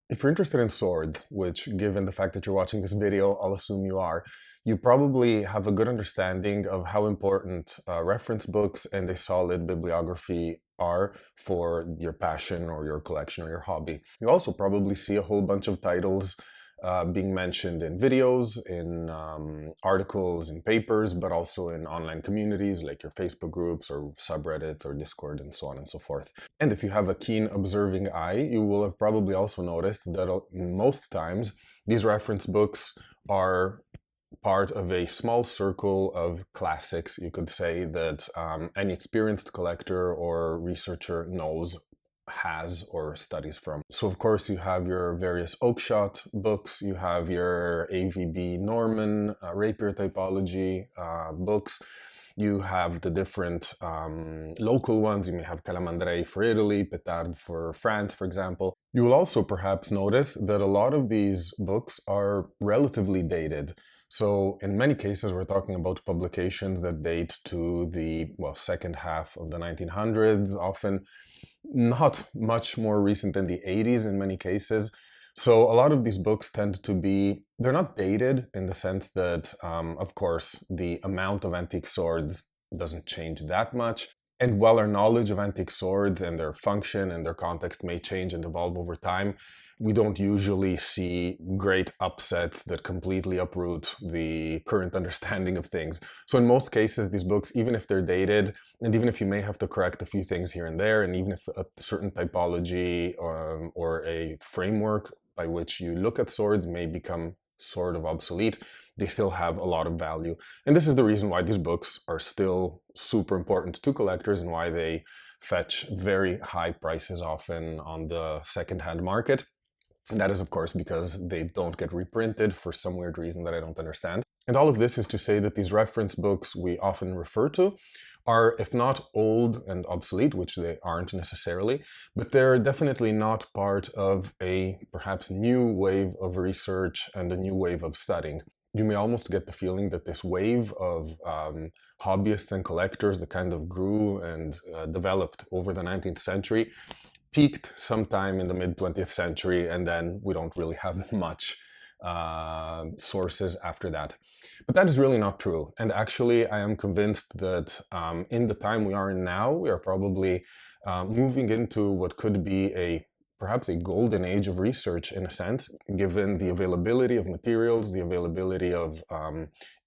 If you're interested in swords, which given the fact that you're watching this video, I'll assume you are, you probably have a good understanding of how important reference books and a solid bibliography are for your passion or your collection or your hobby. You also probably see a whole bunch of titles being mentioned in videos, in articles, in papers, but also in online communities like your Facebook groups or subreddits or Discord and so on and so forth. And if you have a keen observing eye, you will have probably also noticed that most times these reference books are part of a small circle of classics, you could say, that any experienced collector or researcher knows, has, or studies from. So of course you have your various Oakeshott books, you have your AVB Norman, rapier typology books, you have the different local ones. You may have Calamandrei for Italy, Petard for France, for example. You will also perhaps notice that a lot of these books are relatively dated. So in many cases, we're talking about publications that date to the, well, second half of the 1900s, often not much more recent than the 80s in many cases. So a lot of these books tend to be, they're not dated in the sense that, of course, the amount of antique swords doesn't change that much. And while our knowledge of antique swords and their function and their context may change and evolve over time, we don't usually see great upsets that completely uproot the current understanding of things. So in most cases, these books, even if they're dated, and even if you may have to correct a few things here and there, and even if a certain typology or a framework by which you look at swords may become sort of obsolete, they still have a lot of value. And this is the reason why these books are still super important to collectors and why they fetch very high prices often on the second-hand market. And that is, of course, because they don't get reprinted for some weird reason that I don't understand. And all of this is to say that these reference books we often refer to are, if not old and obsolete, which they aren't necessarily, but they're definitely not part of a perhaps new wave of research and a new wave of studying. You may almost get the feeling that this wave of hobbyists and collectors that kind of grew and developed over the 19th century peaked sometime in the mid-20th century, and then we don't really have much sources after that. But that is really not true. And actually, I am convinced that in the time we are in now, we are probably moving into what could be perhaps a golden age of research in a sense, given the availability of materials, the availability of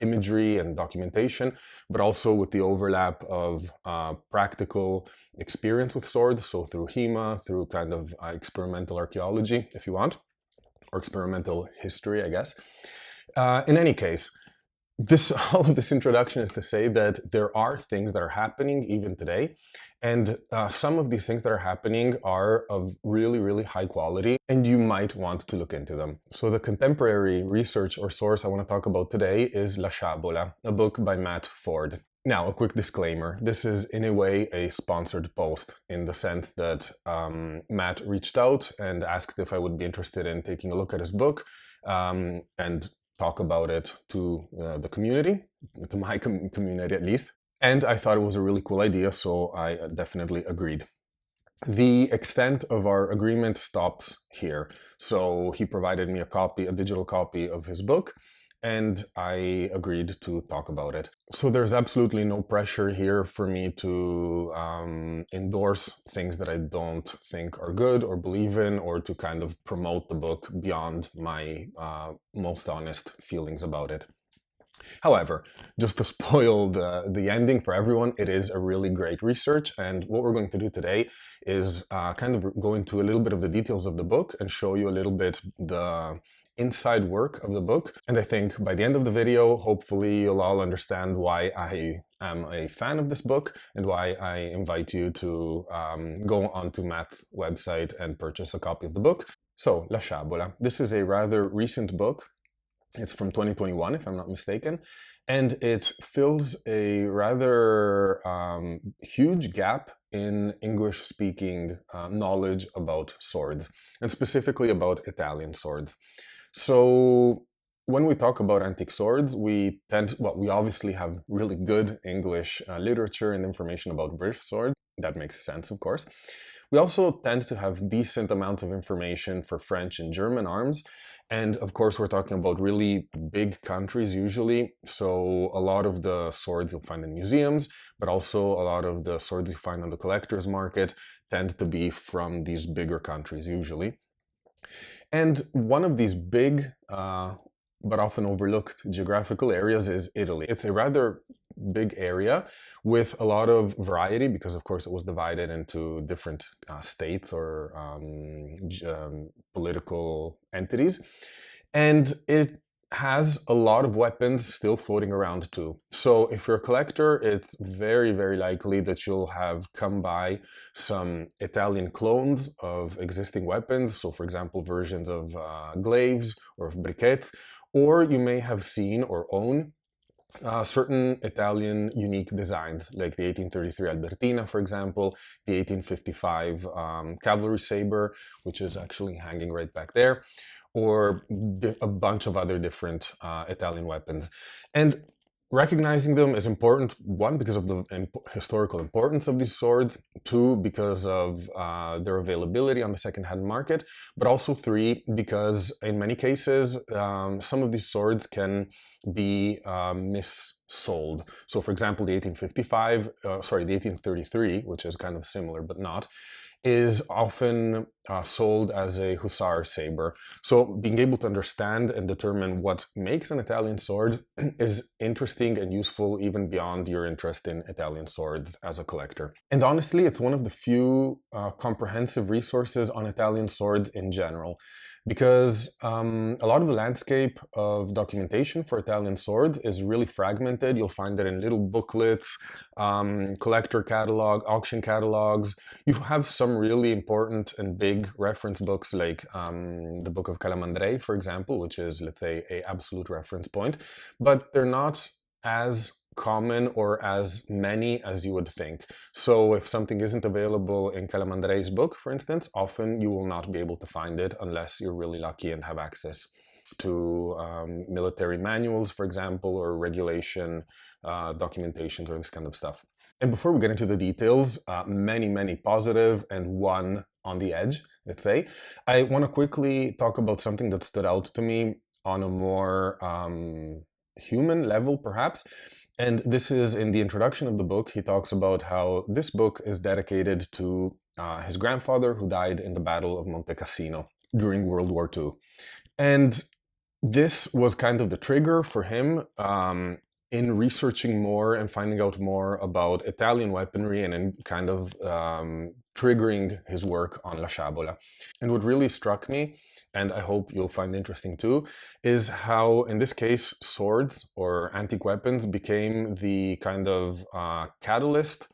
imagery and documentation, but also with the overlap of practical experience with swords, so through HEMA, through kind of experimental archaeology, if you want, or experimental history, I guess. In any case, all of this introduction is to say that there are things that are happening even today, and some of these things that are happening are of really, really high quality, and you might want to look into them. So the contemporary research or source I want to talk about today is La Sciabola, a book by Matt Forde. Now, a quick disclaimer. This is in a way a sponsored post in the sense that Matt reached out and asked if I would be interested in taking a look at his book and talk about it to the community, to my community at least. And I thought it was a really cool idea, so I definitely agreed. The extent of our agreement stops here. So he provided me a digital copy of his book, and I agreed to talk about it. So there's absolutely no pressure here for me to endorse things that I don't think are good or believe in, or to kind of promote the book beyond my most honest feelings about it. However, just to spoil the ending for everyone, it is a really great research, and what we're going to do today is kind of go into a little bit of the details of the book and show you a little bit the inside work of the book. And I think by the end of the video, hopefully you'll all understand why I am a fan of this book and why I invite you to go onto Matt's website and purchase a copy of the book. So, La Sciabola. This is a rather recent book. It's from 2021, if I'm not mistaken, and it fills a rather huge gap in English-speaking knowledge about swords, and specifically about Italian swords. So when we talk about antique swords, we obviously have really good English literature and information about British swords. That makes sense, of course. We also tend to have decent amounts of information for French and German arms. And of course, we're talking about really big countries usually. So a lot of the swords you'll find in museums, but also a lot of the swords you find on the collector's market tend to be from these bigger countries usually. And one of these big, but often overlooked geographical areas is Italy. It's a rather big area with a lot of variety because, of course, it was divided into different states or political entities. And it has a lot of weapons still floating around too. So if you're a collector, it's very, very likely that you'll have come by some Italian clones of existing weapons. So for example, versions of glaives or of briquettes, or you may have seen or own certain Italian unique designs, like the 1833 Albertina, for example, the 1855 cavalry saber, which is actually hanging right back there, or a bunch of other different Italian weapons. And recognizing them is important, one, because of the historical importance of these swords, two, because of their availability on the second-hand market, but also three, because in many cases, some of these swords can be missold. So for example, the 1833, which is kind of similar but not, is often sold as a hussar saber. So being able to understand and determine what makes an Italian sword is interesting and useful even beyond your interest in Italian swords as a collector. And honestly, it's one of the few comprehensive resources on Italian swords in general, because a lot of the landscape of documentation for Italian swords is really fragmented. You'll find it in little booklets, collector catalog, auction catalogs. You have some really important and big reference books like the Book of Calamandrei, for example, which is, let's say, an absolute reference point, but they're not as common or as many as you would think. So if something isn't available in Calamandrei's book, for instance, often you will not be able to find it unless you're really lucky and have access to military manuals, for example, or regulation documentations or this kind of stuff. And before we get into the details, many positive and one on the edge, let's say, I want to quickly talk about something that stood out to me on a more human level, perhaps. And this is in the introduction of the book. He talks about how this book is dedicated to his grandfather who died in the Battle of Monte Cassino during World War II. And this was kind of the trigger for him in researching more and finding out more about Italian weaponry and in kind of triggering his work on La Sciabola. And what really struck me, and I hope you'll find interesting too, is how, in this case, swords or antique weapons became the kind of catalyst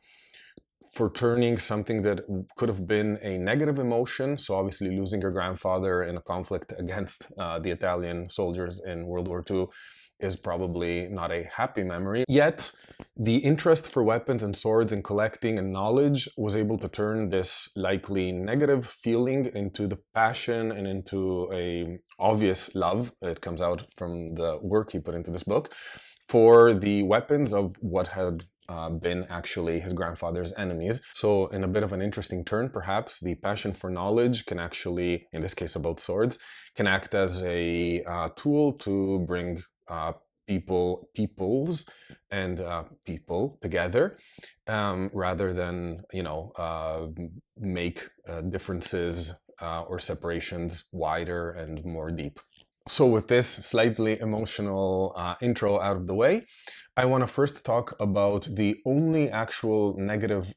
for turning something that could have been a negative emotion, so obviously losing your grandfather in a conflict against the Italian soldiers in World War II is probably not a happy memory. Yet, the interest for weapons and swords and collecting and knowledge was able to turn this likely negative feeling into the passion and into a obvious love that comes out from the work he put into this book for the weapons of what had been actually his grandfather's enemies. So in a bit of an interesting turn, perhaps, the passion for knowledge can actually, in this case about swords, can act as a tool to bring peoples and people together, rather than, make differences or separations wider and more deep. So with this slightly emotional intro out of the way, I want to first talk about the only actual negative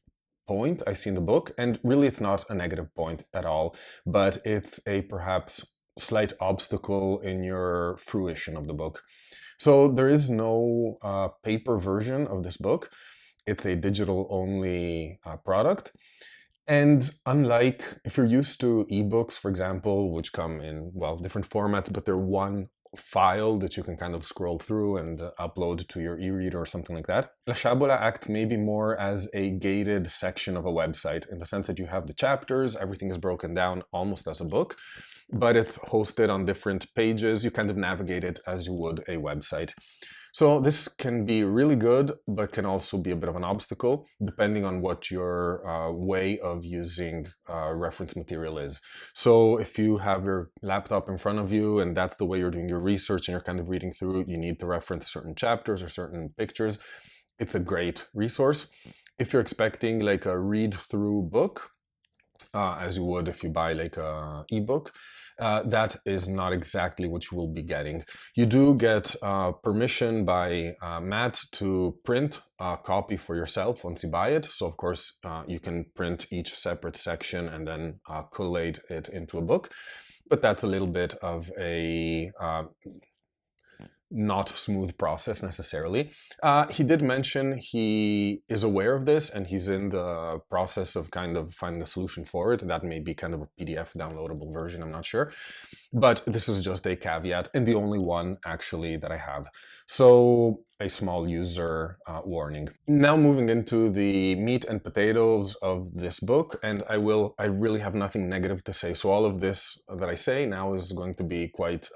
point I see in the book, and really it's not a negative point at all, but it's a perhaps slight obstacle in your fruition of the book. So there is no paper version of this book. It's a digital-only product. And unlike if you're used to ebooks, for example, which come in, well, different formats, but they're one file that you can kind of scroll through and upload to your e-reader or something like that, La Sciabola acts maybe more as a gated section of a website, in the sense that you have the chapters, everything is broken down almost as a book, but it's hosted on different pages. You kind of navigate it as you would a website. So this can be really good, but can also be a bit of an obstacle, depending on what your way of using reference material is. So if you have your laptop in front of you and that's the way you're doing your research and you're kind of reading through, you need to reference certain chapters or certain pictures, it's a great resource. If you're expecting like a read-through book, as you would if you buy like a ebook, that is not exactly what you will be getting. You do get permission by Matt to print a copy for yourself once you buy it. So of course you can print each separate section and then collate it into a book. But that's a little bit of a not smooth process necessarily. He did mention he is aware of this and he's in the process of kind of finding a solution for it. That may be kind of a PDF downloadable version, I'm not sure. But this is just a caveat and the only one actually that I have. So a small user warning. Now moving into the meat and potatoes of this book, and I really have nothing negative to say. So all of this that I say now is going to be quite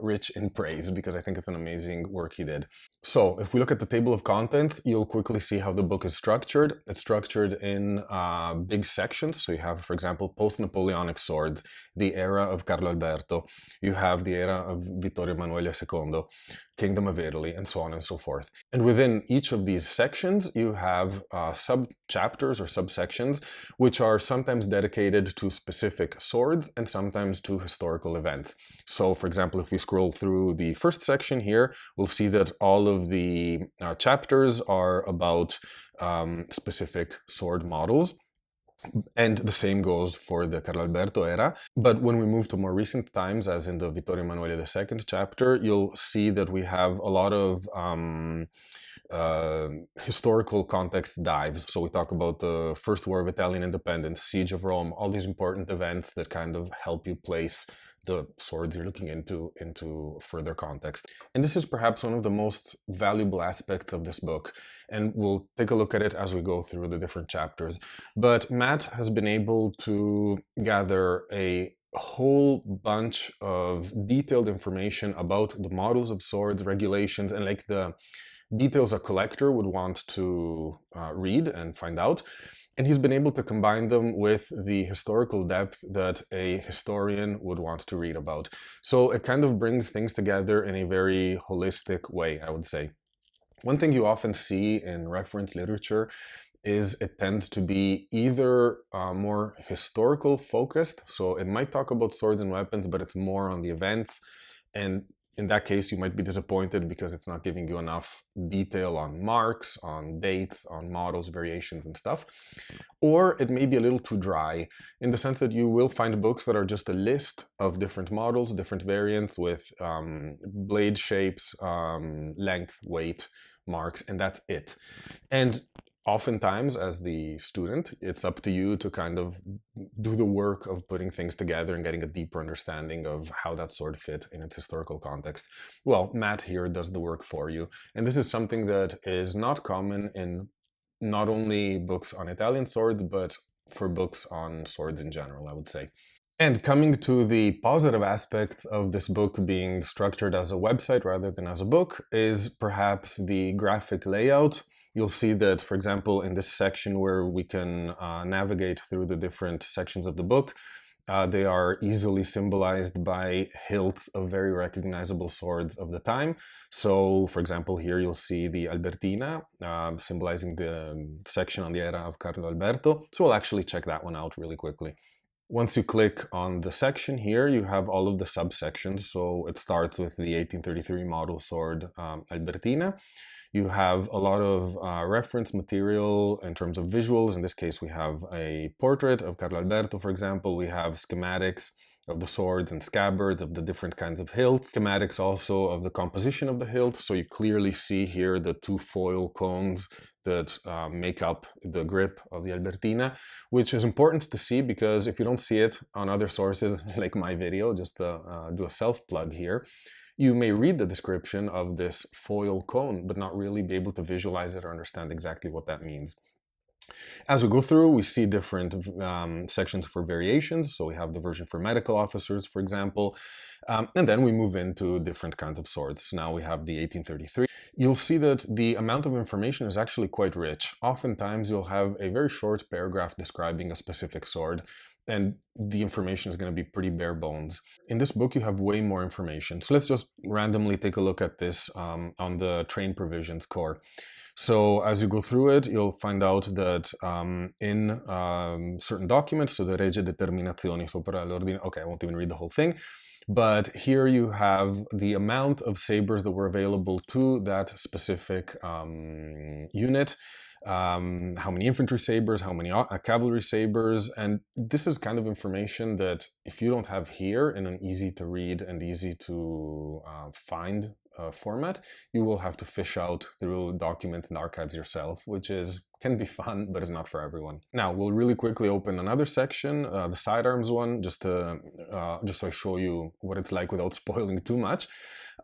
rich in praise because I think it's an amazing work he did. So if we look at the table of contents, you'll quickly see how the book is structured. It's structured in big sections. So you have, for example, post-Napoleonic swords, the era of Carlo Alberto. You have the era of Vittorio Emanuele II, Kingdom of Italy, and so on and so forth. And within each of these sections, you have sub-chapters or subsections, which are sometimes dedicated to specific swords and sometimes to historical events. So, for example, if we scroll through the first section here, we'll see that all of the chapters are about specific sword models. And the same goes for the Carlo Alberto era. But when we move to more recent times, as in the Vittorio Emanuele II chapter, you'll see that we have a lot of historical context dives. So we talk about the First War of Italian Independence, Siege of Rome, all these important events that kind of help you place the swords you're looking into further context. And this is perhaps one of the most valuable aspects of this book, and we'll take a look at it as we go through the different chapters. But Matt has been able to gather a whole bunch of detailed information about the models of swords, regulations, and like the details a collector would want to read and find out. And he's been able to combine them with the historical depth that a historian would want to read about. So it kind of brings things together in a very holistic way, I would say. One thing you often see in reference literature is it tends to be either more historical focused, so it might talk about swords and weapons, but it's more on the events, and in that case you might be disappointed because it's not giving you enough detail on marks, on dates, on models, variations and stuff. Or it may be a little too dry, in the sense that you will find books that are just a list of different models, different variants with blade shapes, length, weight, marks, and that's it. And oftentimes, as the student, it's up to you to kind of do the work of putting things together and getting a deeper understanding of how that sword fit in its historical context. Well, Matt here does the work for you, and this is something that is not common in not only books on Italian swords, but for books on swords in general, I would say. And coming to the positive aspects of this book being structured as a website rather than as a book is perhaps the graphic layout. You'll see that, for example, in this section where we can navigate through the different sections of the book, they are easily symbolized by hilts of very recognizable swords of the time. So, for example, here you'll see the Albertina, symbolizing the section on the era of Carlo Alberto. So we'll actually check that one out really quickly. Once you click on the section here, you have all of the subsections. So it starts with the 1833 model sword Albertina. You have a lot of reference material in terms of visuals. In this case, we have a portrait of Carlo Alberto, for example. We have schematics of the swords and scabbards of the different kinds of hilts. Schematics also of the composition of the hilt. So you clearly see here the two foil cones that make up the grip of the Albertina, which is important to see because if you don't see it on other sources, like my video, just to do a self-plug here, you may read the description of this foil cone, but not really be able to visualize it or understand exactly what that means. As we go through, we see different sections for variations. So we have the version for medical officers, for example, and then we move into different kinds of swords. So now we have the 1833. You'll see that the amount of information is actually quite rich. Oftentimes you'll have a very short paragraph describing a specific sword, and the information is going to be pretty bare bones. In this book, you have way more information. So let's just randomly take a look at this on the train provisions core. So as you go through it, you'll find out that in certain documents, so the Regie Determinazioni sopra l'ordine, okay, I won't even read the whole thing, but here you have the amount of sabers that were available to that specific unit, how many infantry sabers, how many cavalry sabers, and this is kind of information that if you don't have here in an easy to read and easy to find format, you will have to fish out through documents and archives yourself, which can be fun, but is not for everyone. Now, we'll really quickly open another section, the sidearms one, just so I show you what it's like without spoiling too much.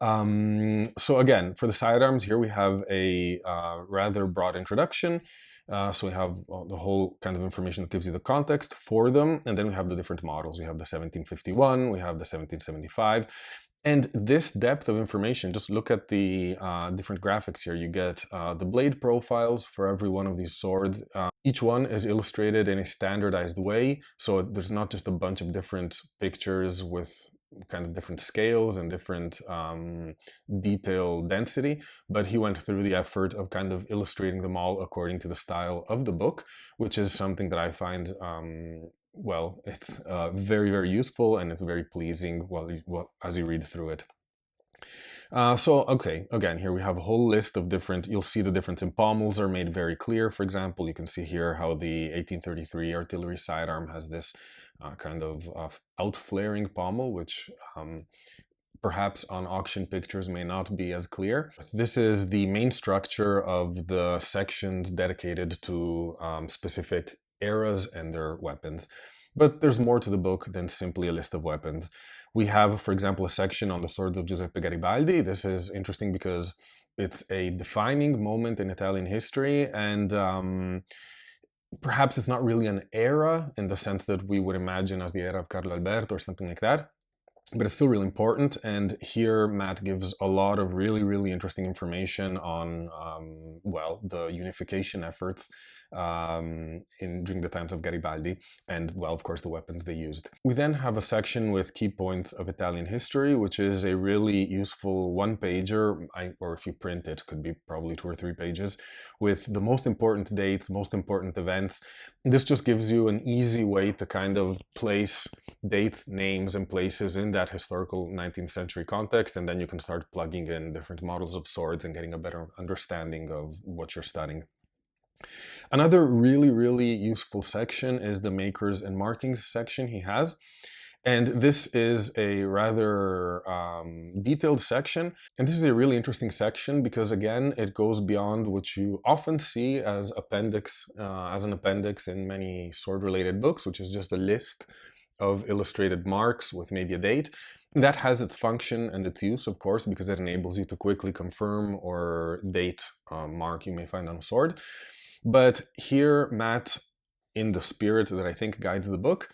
So again, for the sidearms, here we have a rather broad introduction. So we have the whole kind of information that gives you the context for them, and then we have the different models. We have the 1751, we have the 1775, and this depth of information, just look at the different graphics here. You get the blade profiles for every one of these swords. Each one is illustrated in a standardized way, so there's not just a bunch of different pictures with kind of different scales and different detail density, but he went through the effort of kind of illustrating them all according to the style of the book, which is something that I find well, it's very, very useful, and it's very pleasing as you read through it. So, okay, again, here we have a whole list of different, you'll see the difference in pommels are made very clear. For example, you can see here how the 1833 artillery sidearm has this kind of out-flaring pommel, which perhaps on auction pictures may not be as clear. This is the main structure of the sections dedicated to specific eras and their weapons. But there's more to the book than simply a list of weapons. We have, for example, a section on the swords of Giuseppe Garibaldi. This is interesting because it's a defining moment in Italian history, and perhaps it's not really an era in the sense that we would imagine as the era of Carlo Alberto or something like that, but it's still really important. And here Matt gives a lot of really, really interesting information on, well, the unification efforts during the times of Garibaldi, and, well, of course, the weapons they used. We then have a section with key points of Italian history, which is a really useful one-pager, or if you print it, could be probably 2 or 3 pages, with the most important dates, most important events. This just gives you an easy way to kind of place dates, names, and places in that historical 19th century context, and then you can start plugging in different models of swords and getting a better understanding of what you're studying. Another really, really useful section is the makers and markings section he has. And this is a rather detailed section. And this is a really interesting section because, again, it goes beyond what you often see as an appendix in many sword-related books, which is just a list of illustrated marks with maybe a date. That has its function and its use, of course, because it enables you to quickly confirm or date a mark you may find on a sword. But here, Matt, in the spirit that I think guides the book,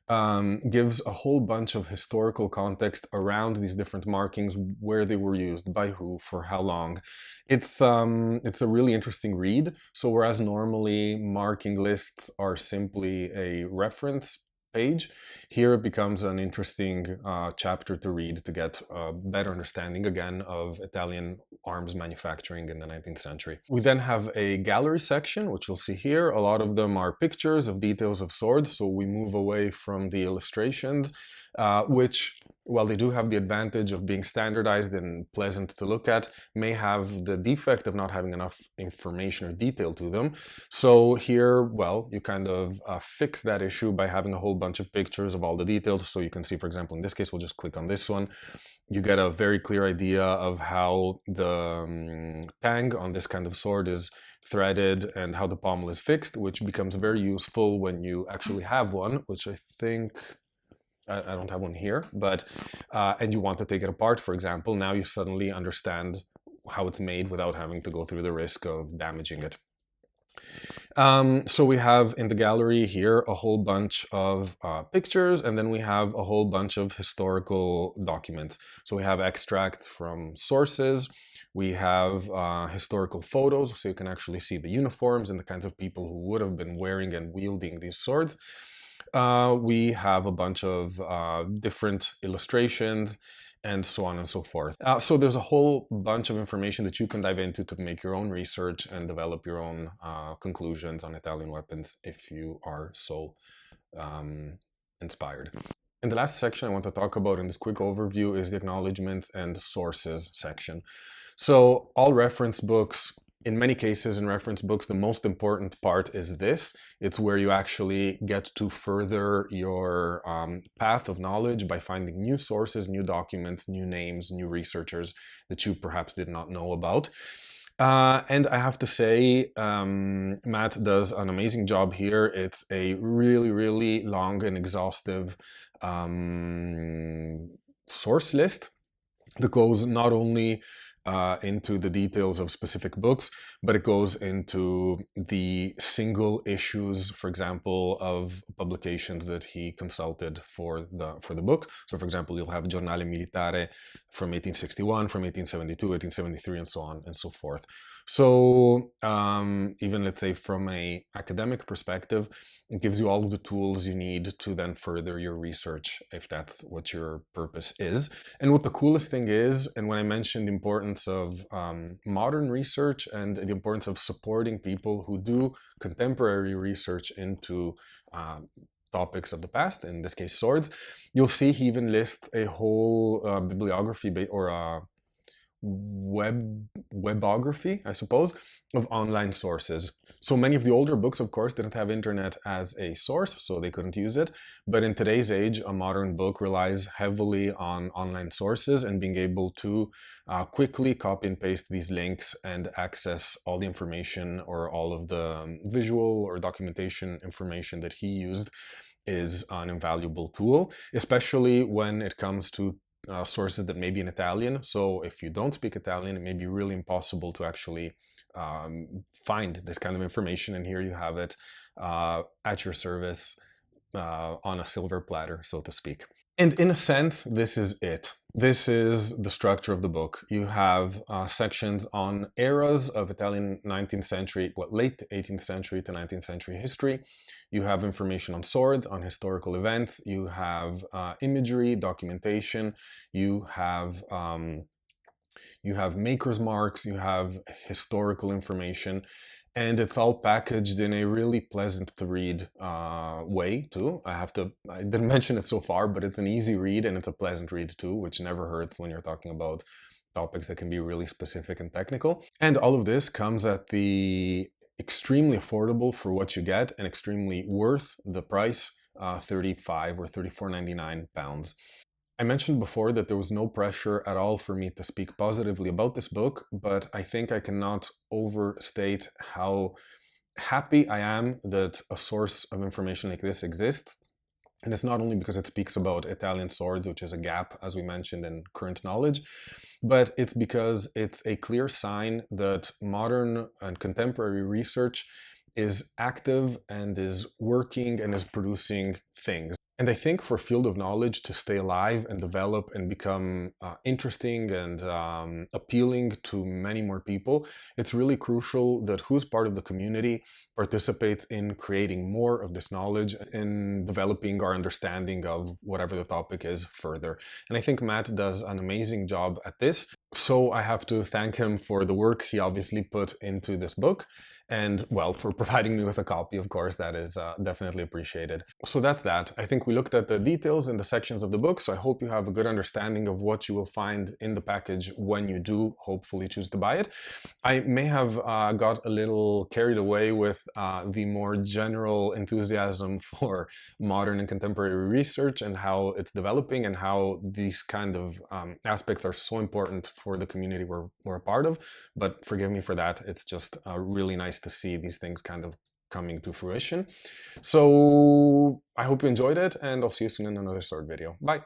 gives a whole bunch of historical context around these different markings, where they were used, by who, for how long. It's a really interesting read. So whereas normally marking lists are simply a reference page, here it becomes an interesting chapter to read to get a better understanding again of Italian arms manufacturing in the 19th century. We then have a gallery section, which you'll see here. A lot of them are pictures of details of swords, so we move away from the illustrations, which, while they do have the advantage of being standardized and pleasant to look at, may have the defect of not having enough information or detail to them. So here, well, you kind of fix that issue by having a whole bunch of pictures of all the details. So you can see, for example, in this case, we'll just click on this one. You get a very clear idea of how the tang on this kind of sword is threaded and how the pommel is fixed, which becomes very useful when you actually have one, which I think... I don't have one here, but, and you want to take it apart, for example, now you suddenly understand how it's made without having to go through the risk of damaging it. So we have in the gallery here a whole bunch of pictures, and then we have a whole bunch of historical documents. So we have extracts from sources, we have historical photos, so you can actually see the uniforms and the kinds of people who would have been wearing and wielding these swords. We have a bunch of different illustrations, and so on and so forth. So there's a whole bunch of information that you can dive into to make your own research and develop your own conclusions on Italian weapons if you are so inspired. In the last section I want to talk about in this quick overview is the acknowledgements and sources section. So all reference books, in many cases in reference books, the most important part is this. It's where you actually get to further your path of knowledge by finding new sources, new documents, new names, new researchers that you perhaps did not know about. And I have to say, Matt does an amazing job here. It's a really, really long and exhaustive source list that goes not only into the details of specific books, but it goes into the single issues, for example, of publications that he consulted for the book. So, for example, you'll have Giornale Militare from 1861, from 1872, 1873, and so on and so forth. So, even let's say from an academic perspective, it gives you all of the tools you need to then further your research if that's what your purpose is. And what the coolest thing is, and when I mentioned the importance of modern research and the importance of supporting people who do contemporary research into topics of the past, in this case swords, you'll see he even lists a whole bibliography or a webography, I suppose, of online sources. So many of the older books, of course, didn't have internet as a source, so they couldn't use it. But in today's age, a modern book relies heavily on online sources and being able to quickly copy and paste these links and access all the information or all of the visual or documentation information that he used is an invaluable tool, especially when it comes to sources that may be in Italian. So if you don't speak Italian, it may be really impossible to actually find this kind of information. And here you have it at your service on a silver platter, so to speak. And in a sense, this is it. This is the structure of the book. You have sections on eras of Italian 19th century, late 18th century to 19th century history. You have information on swords, on historical events. You have imagery, documentation. You have maker's marks. You have historical information. And it's all packaged in a really pleasant to read way too. I didn't mention it so far, but it's an easy read and it's a pleasant read too, which never hurts when you're talking about topics that can be really specific and technical. And all of this comes at the extremely affordable for what you get and extremely worth the price, 35 or 34.99 pounds. I mentioned before that there was no pressure at all for me to speak positively about this book, but I think I cannot overstate how happy I am that a source of information like this exists. And it's not only because it speaks about Italian swords, which is a gap, as we mentioned, in current knowledge, but it's because it's a clear sign that modern and contemporary research is active and is working and is producing things. And I think for field of knowledge to stay alive and develop and become interesting and appealing to many more people, it's really crucial that who's part of the community participates in creating more of this knowledge and developing our understanding of whatever the topic is further. And I think Matt does an amazing job at this. So I have to thank him for the work he obviously put into this book and, well, for providing me with a copy, of course. That is definitely appreciated. So that's that. I think we looked at the details in the sections of the book, so I hope you have a good understanding of what you will find in the package when you do hopefully choose to buy it. I may have got a little carried away with the more general enthusiasm for modern and contemporary research and how it's developing and how these kind of aspects are so important for the community we're a part of, but forgive me for that. It's just really nice to see these things kind of coming to fruition. So I hope you enjoyed it, and I'll see you soon in another sword video. Bye!